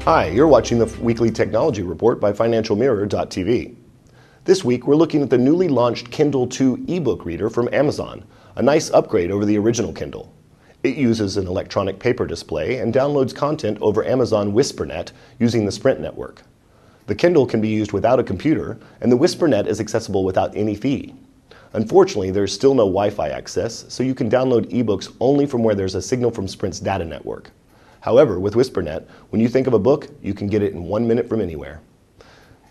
Hi, you're watching the weekly technology report by FinancialMirror.tv. This week, we're looking at the newly launched Kindle2 ebook reader from Amazon, a nice upgrade over the original Kindle. It uses an electronic paper display and downloads content over Amazon WhisperNet using the Sprint network. The Kindle can be used without a computer, and the WhisperNet is accessible without any fee. Unfortunately, there's still no Wi-Fi access, so you can download ebooks only from where there's a signal from Sprint's data network. However, with WhisperNet, when you think of a book, you can get it in 1 minute from anywhere.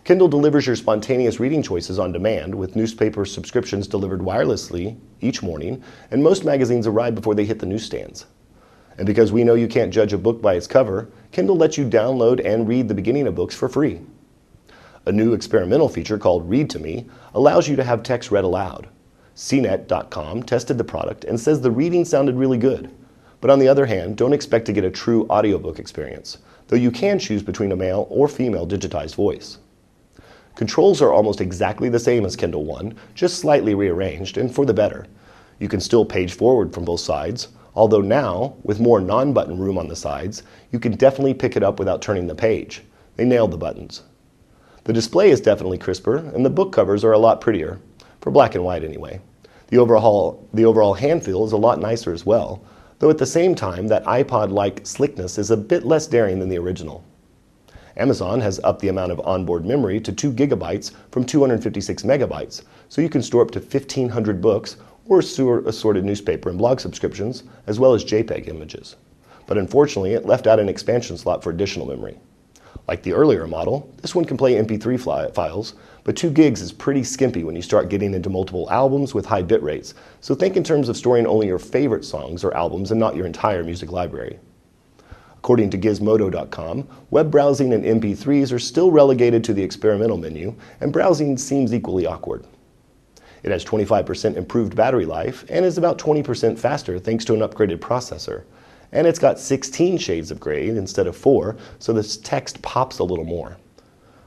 Kindle delivers your spontaneous reading choices on demand, with newspaper subscriptions delivered wirelessly each morning, and most magazines arrive before they hit the newsstands. And because we know you can't judge a book by its cover, Kindle lets you download and read the beginning of books for free. A new experimental feature called Read to Me allows you to have text read aloud. CNET.com tested the product and says the reading sounded really good. But on the other hand, don't expect to get a true audiobook experience, though you can choose between a male or female digitized voice. Controls are almost exactly the same as Kindle 1, just slightly rearranged and for the better. You can still page forward from both sides, although now, with more non-button room on the sides, you can definitely pick it up without turning the page. They nailed the buttons. The display is definitely crisper, and the book covers are a lot prettier, for black and white anyway. The overall hand feel is a lot nicer as well, though at the same time, that iPod-like slickness is a bit less daring than the original. Amazon has upped the amount of onboard memory to 2 gigabytes from 256 megabytes, so you can store up to 1,500 books or assorted newspaper and blog subscriptions, as well as JPEG images. But unfortunately, it left out an expansion slot for additional memory. Like the earlier model, this one can play MP3 files, but 2 gigs is pretty skimpy when you start getting into multiple albums with high bit rates, so think in terms of storing only your favorite songs or albums and not your entire music library. According to Gizmodo.com, web browsing and MP3s are still relegated to the experimental menu, and browsing seems equally awkward. It has 25% improved battery life and is about 20% faster thanks to an upgraded processor. And it's got 16 shades of gray instead of 4, so this text pops a little more.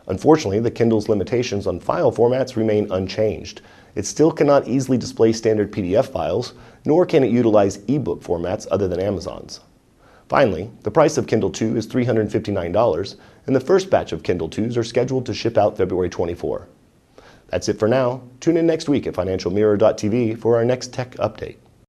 Unfortunately, the Kindle's limitations on file formats remain unchanged. It still cannot easily display standard PDF files, nor can it utilize ebook formats other than Amazon's. Finally, the price of Kindle 2 is $359, and the first batch of Kindle 2s are scheduled to ship out February 24. That's it for now. Tune in next week at FinancialMirror.tv for our next tech update.